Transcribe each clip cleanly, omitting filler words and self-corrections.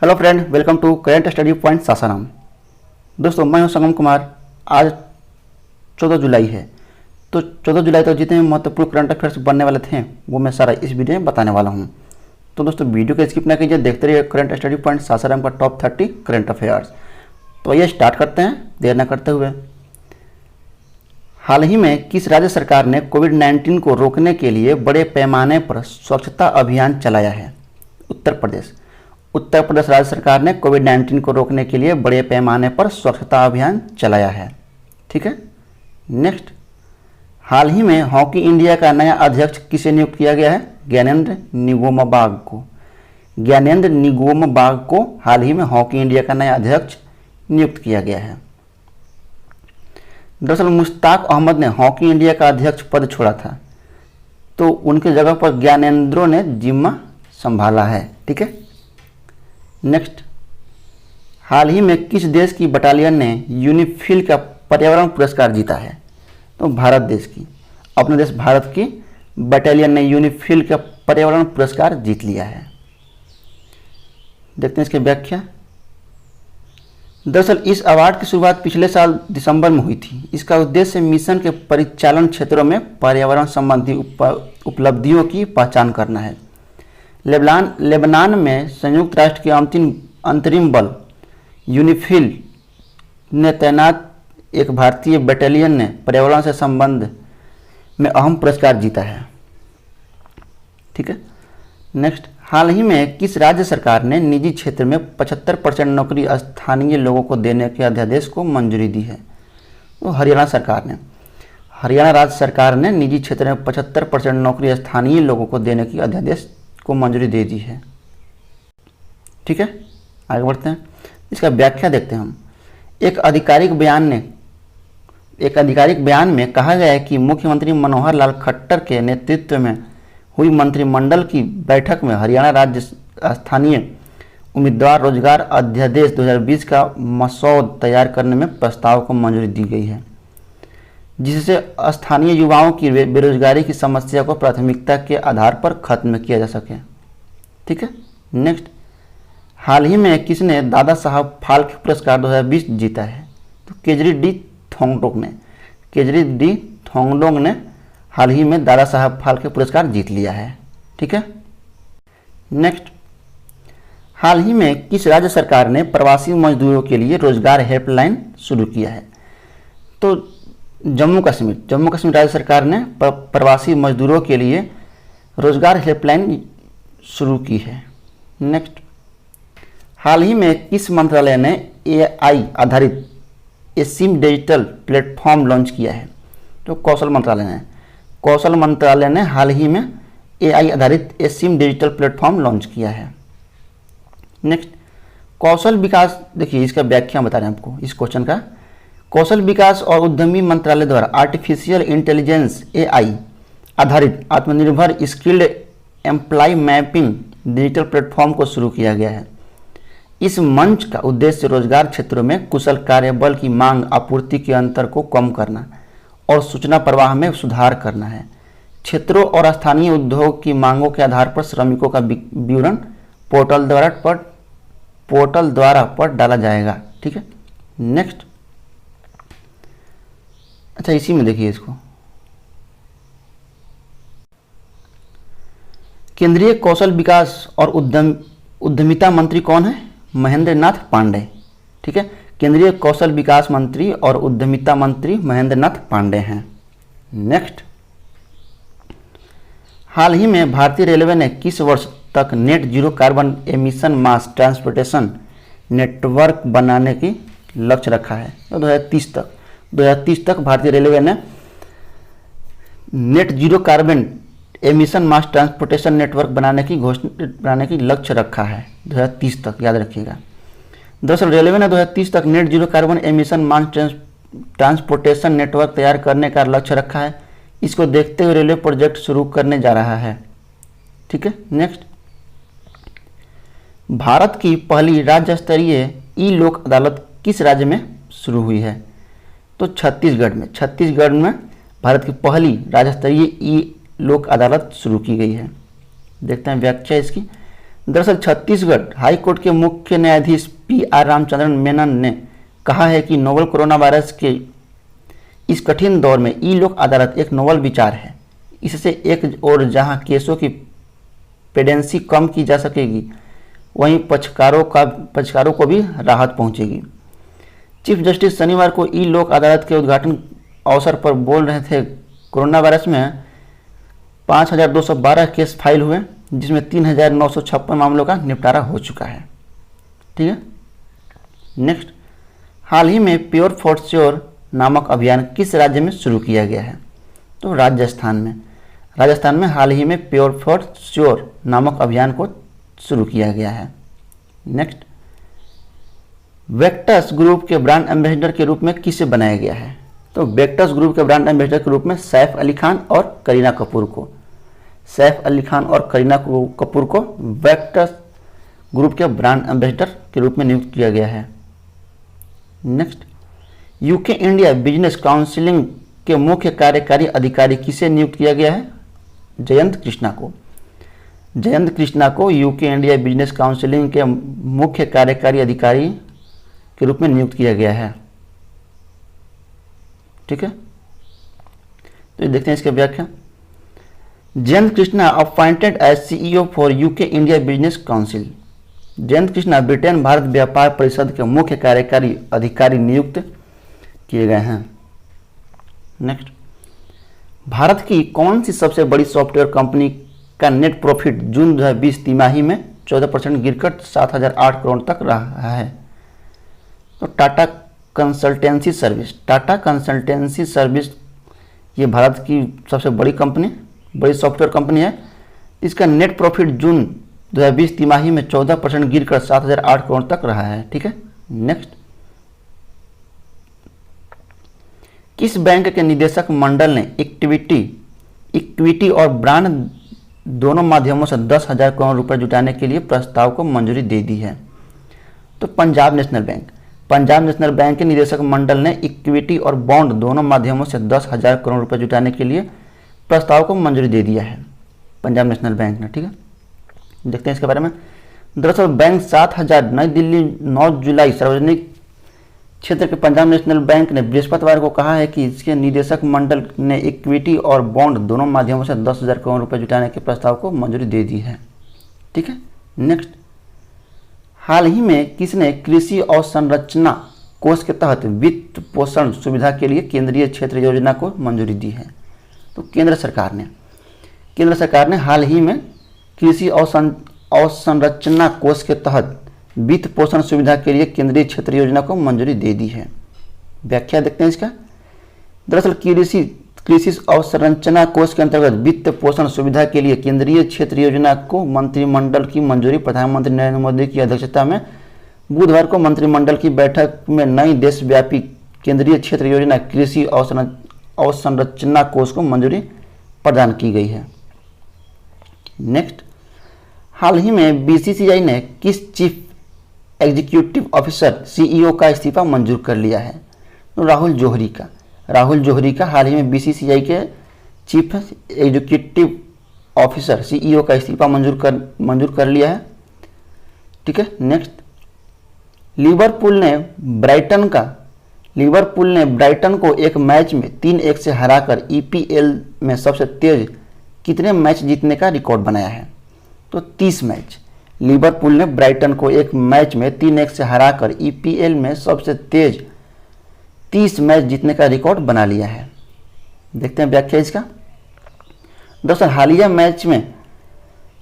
Hello friend, welcome to current study point Sasaram. दोस्तों, मैं हूं संगम कुमार। आज 14 जुलाई है, तो 14 जुलाई तक जितने महत्वपूर्ण करंट अफेयर्स बनने वाले थे वो मैं सारा इस वीडियो में बताने वाला हूं। तो दोस्तों, वीडियो को स्किप ना कीजिए, देखते रहिए करंट स्टडी पॉइंट सासाराम का टॉप 30 करंट अफेयर्स। तो ये स्टार्ट करते हैं देर न करते हुए। हाल ही में किस राज्य सरकार ने कोविड-19 को रोकने के लिए बड़े पैमाने पर स्वच्छता अभियान चलाया है? उत्तर प्रदेश। उत्तर प्रदेश राज्य सरकार ने कोविड-19 को रोकने के लिए बड़े पैमाने पर स्वच्छता अभियान चलाया है। ठीक है, नेक्स्ट। हाल ही में हॉकी इंडिया का नया अध्यक्ष किसे नियुक्त किया गया है? ज्ञानेंद्र निंगोमबाग को। ज्ञानेंद्र निंगोमबाग को हाल ही में हॉकी इंडिया का नया अध्यक्ष नियुक्त किया गया है। दरअसल मुश्ताक अहमद ने हॉकी इंडिया का अध्यक्ष पद छोड़ा था, तो उनके जगह पर ज्ञानेंद्रो ने जिम्मा संभाला है। ठीक है, नेक्स्ट। हाल ही में किस देश की बटालियन ने यूनिफिल का पर्यावरण पुरस्कार जीता है? तो भारत देश की, अपने देश भारत की बटालियन ने यूनिफिल का पर्यावरण पुरस्कार जीत लिया है। देखते हैं इसकी व्याख्या। दरअसल इस अवार्ड की शुरुआत पिछले साल दिसंबर में हुई थी। इसका उद्देश्य मिशन के परिचालन क्षेत्रों में पर्यावरण संबंधी उपलब्धियों की पहचान करना है। लेबनान में संयुक्त राष्ट्र के अंतरिम बल यूनिफिल ने तैनात एक भारतीय बटालियन ने पर्यावरण से संबंध में अहम पुरस्कार जीता है। ठीक है, नेक्स्ट। हाल ही में किस राज्य सरकार ने निजी क्षेत्र में 75% नौकरी स्थानीय लोगों को देने के अध्यादेश को मंजूरी दी है? तो हरियाणा सरकार ने, हरियाणा राज्य सरकार ने निजी क्षेत्र में 75% नौकरी स्थानीय लोगों को देने की अध्यादेश को मंजूरी दे दी है। ठीक है, आगे बढ़ते हैं, इसका व्याख्या देखते हैं हम। एक आधिकारिक बयान में कहा गया है कि मुख्यमंत्री मनोहर लाल खट्टर के नेतृत्व में हुई मंत्रिमंडल की बैठक में हरियाणा राज्य स्थानीय उम्मीदवार रोजगार अध्यादेश 2020 का मसौदा तैयार करने में प्रस्ताव को मंजूरी दी गई है, जिससे स्थानीय युवाओं की बेरोजगारी की समस्या को प्राथमिकता के आधार पर खत्म किया जा सके। ठीक है, नेक्स्ट। हाल ही में किसने दादा साहब फाल्के पुरस्कार 2020 जीता है? तो केजरी डी थोंगडोंग ने हाल ही में दादा साहब फाल्के पुरस्कार जीत लिया है। ठीक है, नेक्स्ट। हाल ही में किस राज्य सरकार ने प्रवासी मजदूरों के लिए रोजगार हेल्पलाइन शुरू किया है? तो जम्मू कश्मीर राज्य सरकार ने प्रवासी मजदूरों के लिए रोजगार हेल्पलाइन शुरू की है। नेक्स्ट। हाल ही में किस मंत्रालय ने AI आधारित एसिम डिजिटल प्लेटफॉर्म लॉन्च किया है? तो कौशल मंत्रालय ने हाल ही में AI आधारित एसिम डिजिटल प्लेटफॉर्म लॉन्च किया है। नेक्स्ट। कौशल विकास, देखिए इसका व्याख्या बता रहे हैं आपको इस क्वेश्चन का। कौशल विकास और उद्यमी मंत्रालय द्वारा आर्टिफिशियल इंटेलिजेंस AI आधारित Aatmanirbhar skilled employ mapping digital platform को शुरू किया गया है। इस मंच का उद्देश्य रोजगार क्षेत्रों में कुशल कार्यबल की मांग आपूर्ति के अंतर को कम करना और सूचना प्रवाह में सुधार करना है। क्षेत्रों और स्थानीय उद्योग की मांगों के आधार पर श्रमिकों का विवरण पोर्टल द्वारा पर डाला जाएगा। ठीक है, नेक्स्ट। अच्छा, इसी में देखिए इसको, केंद्रीय कौशल विकास और उद्यमिता मंत्री कौन है? महेंद्र नाथ पांडे। ठीक है, केंद्रीय कौशल विकास मंत्री और उद्यमिता मंत्री महेंद्र नाथ पांडे हैं। नेक्स्ट। हाल ही में भारतीय रेलवे ने किस वर्ष तक नेट जीरो कार्बन एमिशन मास ट्रांसपोर्टेशन नेटवर्क बनाने की लक्ष्य रखा है? तो 2030 तक भारतीय रेलवे ने नेट जीरो कार्बन एमिशन मास ट्रांसपोर्टेशन नेटवर्क बनाने की लक्ष्य रखा है 2030 तक, याद रखिएगा। दरअसल रेलवे ने 2030 तक नेट जीरो कार्बन एमिशन मास ट्रांसपोर्टेशन नेटवर्क तैयार करने का लक्ष्य रखा है। इसको देखते हुए रेलवे प्रोजेक्ट शुरू करने जा रहा है। ठीक है, नेक्स्ट। भारत की पहली राज्य स्तरीय ई लोक अदालत किस राज्य में शुरू हुई है? तो छत्तीसगढ़ में भारत की पहली राज्य स्तरीय ई लोक अदालत शुरू की गई है। देखते हैं व्याख्या इसकी। दरअसल छत्तीसगढ़ हाई कोर्ट के मुख्य न्यायाधीश PR रामचंद्रन मेनन ने कहा है कि नोवल कोरोना वायरस के इस कठिन दौर में ई लोक अदालत एक नोवल विचार है। इससे एक ओर जहां केसों की पेडेंसी कम की जा सकेगी, वहीं पक्षकारों को भी राहत पहुंचेगी। चीफ जस्टिस शनिवार को ई लोक अदालत के उद्घाटन अवसर पर बोल रहे थे। कोरोना वायरस में 5212 केस फाइल हुए, जिसमें 3956 मामलों का निपटारा हो चुका है। ठीक है। नेक्स्ट, हाल ही में प्योर फॉर श्योर नामक अभियान किस राज्य में शुरू किया गया है? तो राजस्थान में हाल ही में प्योर फॉर श्योर नामक अभियान को शुरू किया गया है। नेक्स्ट, वेक्टस ग्रुप के ब्रांड एम्बेसडर के रूप में किसे बनाया गया है? तो वेक्टस ग्रुप के ब्रांड एम्बेसडर के रूप में सैफ अली खान और करीना कपूर को वेक्टस ग्रुप के ब्रांड एम्बेसडर के रूप में नियुक्त किया गया है। Next, UK India business counselling के मुख्य कार्यकारी अधिकारी किसे नियुक्त किया गया है? जयंत कृष्णा को यूके इंडिया बिजनेस काउंसिलिंग के मुख्य कार्यकारी अधिकारी के रूप में नियुक्त किया गया है। ठीक है, तो देखते हैं इसके व्याख्या। Jayant Krishna appointed as CEO for UK India business council. Jayant Krishna Britain Bharat व्यापार परिषद के मुख्य कार्यकारी अधिकारी नियुक्त किए गए हैं। नेक्स्ट, भारत की कौन सी सबसे बड़ी सॉफ्टवेयर कंपनी का नेट प्रॉफिट जून 2020 तिमाही में 14% गिरकर 7008 करोड़ तक रहा है? तो टाटा कंसल्टेंसी सर्विस ये भारत की सबसे बड़ी सॉफ्टवेयर कंपनी है। इसका नेट प्रॉफिट जून 2020 तिमाही में 14% गिरकर 7008 करोड़ तक रहा है। ठीक है। नेक्स्ट, किस बैंक के निदेशक मंडल ने इक्विटी और बांड दोनों माध्यमों से 10,000 करोड़ रुपए जुटाने के लिए प्रस्ताव को मंजूरी दे दी है? तो पंजाब नेशनल बैंक के निदेशक मंडल ने इक्विटी और बॉन्ड दोनों माध्यमों से 10,000 करोड़ रुपए जुटाने के लिए प्रस्ताव को मंजूरी दे दिया है पंजाब नेशनल बैंक ने। ठीक है, देखते हैं इसके बारे में। दरअसल बैंक 7000 नई दिल्ली 9 जुलाई सार्वजनिक क्षेत्र के पंजाब नेशनल बैंक ने बृहस्पतिवार को कहा है कि इसके निदेशक मंडल ने इक्विटी और बॉन्ड दोनों माध्यमों से 10,000 करोड़ रुपए जुटाने के प्रस्ताव को मंजूरी दे दी है। ठीक है। नेक्स्ट, हाल ही में किसने कृषि अवसंरचना कोष के तहत वित्त पोषण सुविधा के लिए केंद्रीय क्षेत्र योजना को मंजूरी दी है? तो केंद्र सरकार ने हाल ही में कृषि अवसंरचना कोष के तहत वित्त पोषण सुविधा के लिए केंद्रीय क्षेत्र योजना को मंजूरी दे दी है। व्याख्या देखते हैं इसका। दरअसल कृषि अवसंरचना कोष के अंतर्गत वित्त पोषण सुविधा के लिए केंद्रीय क्षेत्र योजना को मंत्रिमंडल की मंजूरी प्रधानमंत्री नरेंद्र मोदी की अध्यक्षता में बुधवार को मंत्रिमंडल की बैठक में नई देशव्यापी केंद्रीय क्षेत्र योजना कृषि अवसंरचना कोष को मंजूरी प्रदान की गई है। नेक्स्ट, हाल ही में BCCI ने किस चीफ एग्जीक्यूटिव ऑफिसर CEO का इस्तीफा मंजूर कर लिया है? तो राहुल जौहरी का हाल ही में BCCI के चीफ एग्जीक्यूटिव ऑफिसर CEO का इस्तीफा मंजूर कर लिया है। ठीक है। नेक्स्ट, लिवरपूल ने ब्राइटन को एक मैच में 3-1 से हराकर EPL में सबसे तेज कितने मैच जीतने का रिकॉर्ड बनाया है? तो 30 मैच। लिवरपूल ने ब्राइटन को एक मैच में 3-1 से हराकर EPL में सबसे तेज 30 मैच जीतने का रिकॉर्ड बना लिया है। देखते हैं व्याख्या इसका। दरअसल हालिया मैच में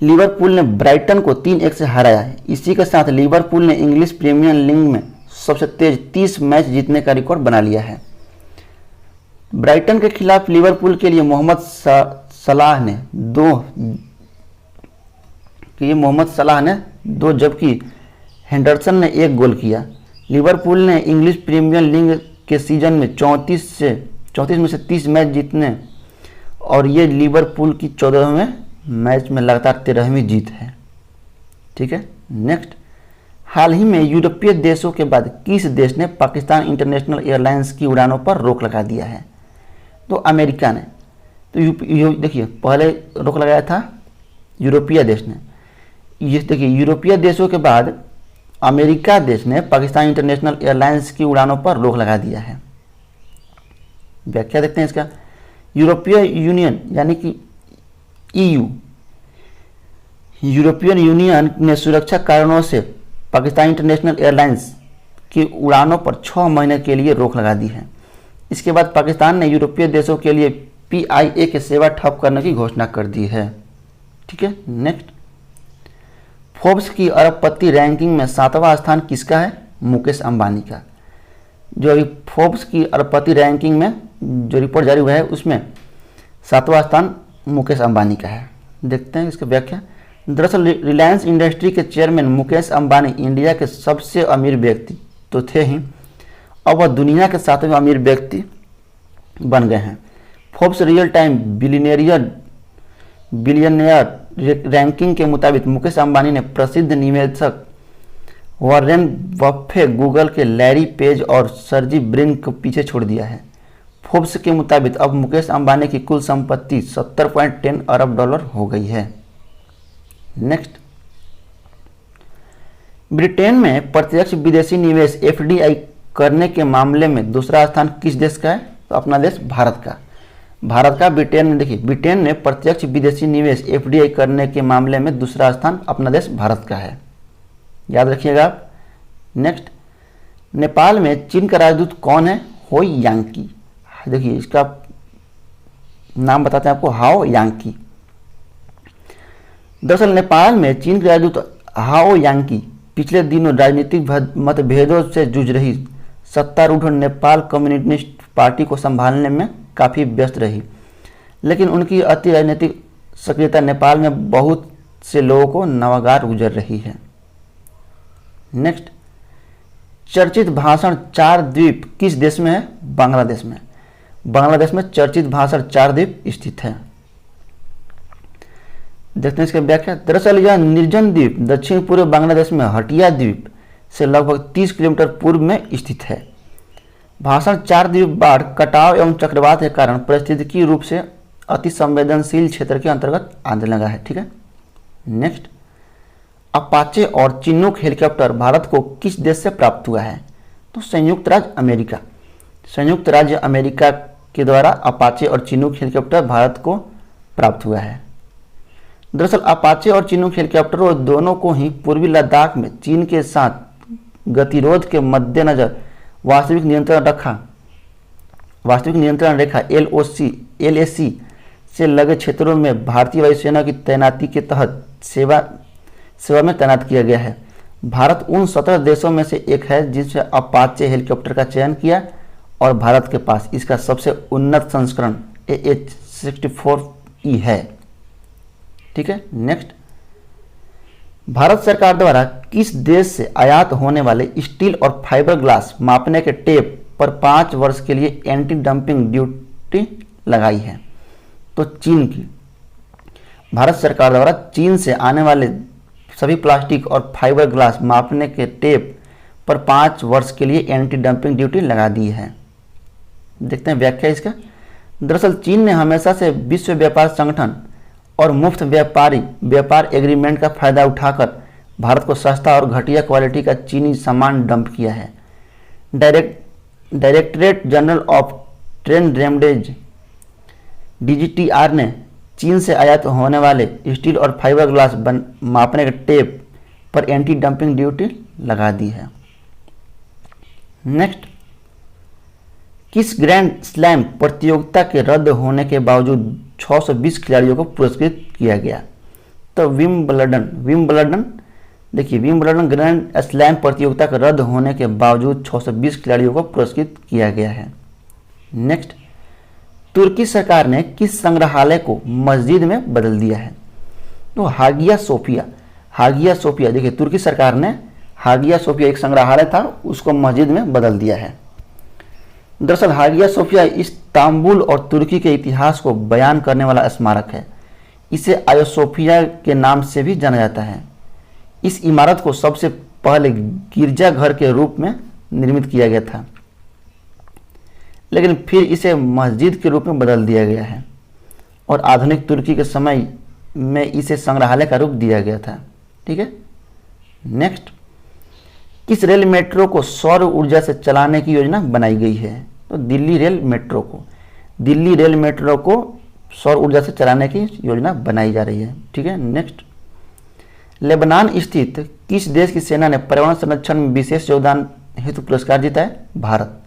लिवरपूल ने ब्राइटन को 3-1 से हराया है। इसी के साथ लिवरपूल ने इंग्लिश प्रीमियर लीग में सबसे तेज 30 मैच जीतने का रिकॉर्ड बना लिया है। ब्राइटन के खिलाफ लिवरपूल के लिए मोहम्मद सलाह ने 2 जबकि हेंडरसन ने 1 गोल किया। लिवरपूल ने इंग्लिश प्रीमियर लीग के सीजन में 34 में से 30 मैच जीतने और ये लिवरपूल की 14वें मैच में लगातार 13वीं जीत है। ठीक है। नेक्स्ट, हाल ही में यूरोपीय देशों के बाद किस देश ने पाकिस्तान इंटरनेशनल एयरलाइंस की उड़ानों पर रोक लगा दिया है? तो अमेरिका ने। तो देखिए, पहले रोक लगाया था यूरोपीय देश ने, ये देखिए, यूरोपीय देशों के बाद अमेरिका देश ने पाकिस्तान इंटरनेशनल एयरलाइंस की उड़ानों पर रोक लगा दिया है। व्याख्या देखते हैं इसका। यूरोपीय यूनियन यानी कि ईयू, यूरोपियन यूनियन ने सुरक्षा कारणों से पाकिस्तान इंटरनेशनल एयरलाइंस की उड़ानों पर 6 महीने के लिए रोक लगा दी है। इसके बाद पाकिस्तान ने यूरोपीय देशों के लिए PIA की सेवा ठप करने की घोषणा कर दी है। ठीक है, नेक्स्ट। फोर्ब्स की अरबपति रैंकिंग में 7वां स्थान किसका है? मुकेश अंबानी का। जो अभी फोर्ब्स की अरबपति रैंकिंग में जो रिपोर्ट जारी हुआ है उसमें 7वां स्थान मुकेश अंबानी का है। देखते हैं इसकी व्याख्या। दरअसल रिलायंस इंडस्ट्री के चेयरमैन मुकेश अंबानी इंडिया के सबसे अमीर व्यक्ति तो थे ही, अब वह दुनिया के 7वें अमीर व्यक्ति बन गए हैं। Forbes real time billionaire ranking के मुताबिक मुकेश अंबानी ने प्रसिद्ध निवेशक वॉरेन बफे, गूगल के लैरी पेज और सर्जी ब्रिन को पीछे छोड़ दिया है। फोर्ब्स के मुताबिक अब मुकेश अंबानी की कुल संपत्ति 70.10 अरब डॉलर हो गई है। नेक्स्ट। ब्रिटेन में प्रत्यक्ष विदेशी निवेश FDI करने के मामले में दूसरा स्थान किस देश का है? तो अपना देश भारत का। भारत का ब्रिटेन में, देखिए ब्रिटेन में प्रत्यक्ष विदेशी निवेश FDI करने के मामले में दूसरा स्थान अपना देश भारत का है, याद रखिएगा आप। नेक्स्ट। नेपाल में चीन का राजदूत कौन है? हो यांकी। देखिए इसका नाम बताते हैं आपको, हाओ यांकी। दरअसल नेपाल में चीन के राजदूत हाओ यांकी पिछले दिनों राजनीतिक मतभेदों से जूझ रही सत्तारूढ़ नेपाल कम्युनिस्ट पार्टी को संभालने में काफ़ी व्यस्त रही, लेकिन उनकी अति राजनीतिक सक्रियता नेपाल में बहुत से लोगों को नवागार गुजर रही है। नेक्स्ट। चर्चित भाषण 4 द्वीप किस देश में है? बांग्लादेश में। बांग्लादेश में चर्चित भाषण 4 द्वीप स्थित है। देखते हैं इसकी व्याख्या। दरअसल यह निर्जन द्वीप दक्षिण पूर्व बांग्लादेश में हटिया द्वीप से लगभग 30 किलोमीटर पूर्व में स्थित है। भाषण 4 द्वीप बाढ़, कटाव एवं चक्रवात के कारण पारिस्थितिकी रूप से अति संवेदनशील क्षेत्र के अंतर्गत आने लगा है। ठीक है, नेक्स्ट। अपाचे और चिनूक हेलीकॉप्टर भारत को किस देश से प्राप्त हुआ है? तो संयुक्त राज्य अमेरिका। संयुक्त राज्य अमेरिका के द्वारा अपाचे और चिनूक हेलीकॉप्टर भारत को प्राप्त हुआ है। दरअसल अपाचे और चिनूक हेलीकॉप्टरों दोनों को ही पूर्वी लद्दाख में चीन के साथ गतिरोध के मद्देनजर वास्तविक नियंत्रण रेखा LAC से लगे क्षेत्रों में भारतीय वायुसेना की तैनाती के तहत सेवा में तैनात किया गया है। भारत उन 17 देशों में से एक है जिसने अपाचे हेलीकॉप्टर का चयन किया और भारत के पास इसका सबसे उन्नत संस्करण AH-64E है। ठीक है, नेक्स्ट। भारत सरकार द्वारा किस देश से आयात होने वाले स्टील और फाइबर ग्लास मापने के टेप पर 5 वर्ष के लिए एंटी डंपिंग ड्यूटी लगाई है? तो चीन की। भारत सरकार द्वारा चीन से आने वाले सभी प्लास्टिक और फाइबर ग्लास मापने के टेप पर 5 वर्ष के लिए एंटी डंपिंग ड्यूटी लगा दी है। देखते हैं व्याख्या इसका। दरअसल चीन ने हमेशा से विश्व व्यापार संगठन और मुफ्त व्यापार एग्रीमेंट का फायदा उठाकर भारत को सस्ता और घटिया क्वालिटी का चीनी सामान डंप किया है। Directorate general of trade remedies DGTR ने चीन से आयात होने वाले स्टील और फाइबर ग्लास मापने के टेप पर एंटी डंपिंग ड्यूटी लगा दी है। नेक्स्ट। किस ग्रैंड स्लैम प्रतियोगिता के रद्द होने के बावजूद 620 खिलाड़ियों को पुरस्कृत किया गया? तो विंबलडन। देखिए विंबलडन ग्रैंड स्लैम प्रतियोगिता के रद्द होने के बावजूद 620 खिलाड़ियों को पुरस्कृत किया गया है। नेक्स्ट। तुर्की सरकार ने किस संग्रहालय को मस्जिद में बदल दिया है? तो हागिया सोफिया। देखिए तुर्की सरकार ने हागिया सोफिया एक संग्रहालय था उसको मस्जिद में बदल दिया है। दरअसल हागिया सोफिया इस्तांबुल और तुर्की के इतिहास को बयान करने वाला स्मारक है। इसे आया सोफिया के नाम से भी जाना जाता है। इस इमारत को सबसे पहले गिरजाघर के रूप में निर्मित किया गया था, लेकिन फिर इसे मस्जिद के रूप में बदल दिया गया है और आधुनिक तुर्की के समय में इसे संग्रहालय का रूप दिया गया था। ठीक है। नेक्स्ट, किस रेल मेट्रो को सौर ऊर्जा से चलाने की योजना बनाई गई है? तो दिल्ली रेल मेट्रो को सौर ऊर्जा से चलाने की योजना बनाई जा रही है, ठीक है। नेक्स्ट, लेबनान स्थित किस देश की सेना ने पर्यावरण संरक्षण में विशेष योगदान हेतु पुरस्कार जीता है? भारत।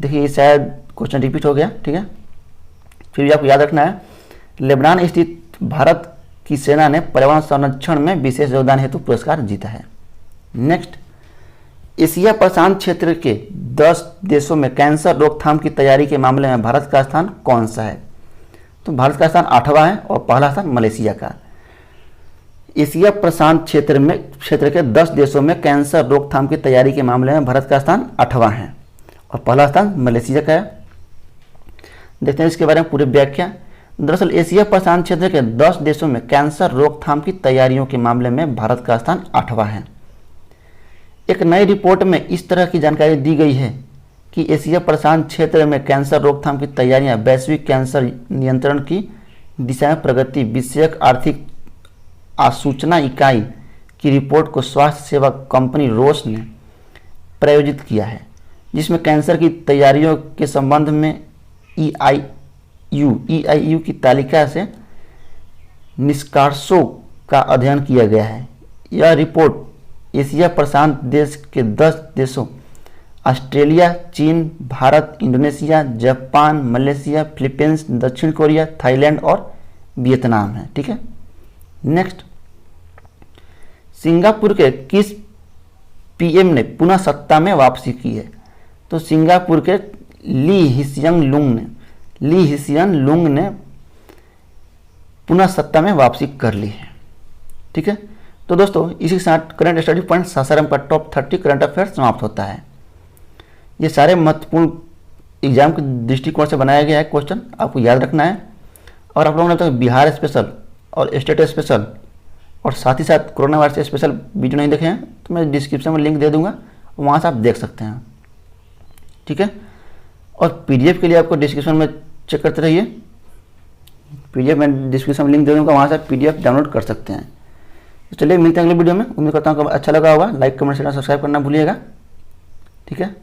देखिए ये शायद क्वेश्चन रिपीट हो गया, ठीक है, फिर भी आपको याद रखना है, लेबनान स्थित भारत की सेना ने पर्यावरण संरक्षण में विशेष योगदान हेतु पुरस्कार जीता है। नेक्स्ट, एशिया प्रशांत क्षेत्र के 10 देशों में कैंसर रोकथाम की तैयारी के मामले में भारत का स्थान कौन सा है? तो भारत का स्थान 8वां है और पहला स्थान मलेशिया का। एशिया प्रशांत क्षेत्र के 10 देशों में कैंसर रोकथाम की तैयारी के मामले में भारत का स्थान 8वां है और पहला स्थान मलेशिया का है। देखते हैं इसके बारे में पूरी व्याख्या। दरअसल एशिया प्रशांत क्षेत्र के 10 देशों में कैंसर रोकथाम की तैयारियों के मामले में भारत का स्थान 8वां है। एक नई रिपोर्ट में इस तरह की जानकारी दी गई है कि एशिया प्रशांत क्षेत्र में कैंसर रोकथाम की तैयारियां वैश्विक कैंसर नियंत्रण की दिशा में प्रगति विषयक आर्थिक आसूचना इकाई की रिपोर्ट को स्वास्थ्य सेवा कंपनी रोस ने प्रायोजित किया है, जिसमें कैंसर की तैयारियों के संबंध में EIU की तालिका से निष्कर्षों का अध्ययन किया गया है। यह रिपोर्ट एशिया प्रशांत देश के 10 देशों ऑस्ट्रेलिया, चीन, Bharat, Indonesia, Japan, Malaysia, Philippines, दक्षिण कोरिया, थाईलैंड और वियतनाम है, ठीक है। नेक्स्ट, सिंगापुर के किस PM ने पुनः सत्ता में वापसी की है? तो सिंगापुर के ली हिसियन लुंग ने पुनः सत्ता में वापसी कर ली है, ठीक है। तो दोस्तों इसी के साथ करंट स्टडी पॉइंट सासाराम का टॉप 30 करंट अफेयर्स समाप्त होता है। ये सारे महत्वपूर्ण एग्जाम के दृष्टिकोण से बनाया गया है क्वेश्चन, आपको याद रखना है। और आप लोगों ने अब तक बिहार स्पेशल और स्टेट स्पेशल और साथ ही साथ कोरोना वायरस स्पेशल वीडियो नहीं देखे हैं तो मैं डिस्क्रिप्शन में लिंक दे दूंगा, वहाँ से आप देख सकते हैं, ठीक है। और PDF के लिए आपको डिस्क्रिप्शन में चेक करते रहिए, PDF में डिस्क्रिप्शन में लिंक दे दूँगा, वहाँ से PDF डाउनलोड कर सकते हैं। तो चलिए मिलते हैं अगले वीडियो में। उम्मीद करता हूँ अच्छा लगा होगा। लाइक, कमेंट, शेयर, सब्सक्राइब करना भूलिएगा, ठीक है।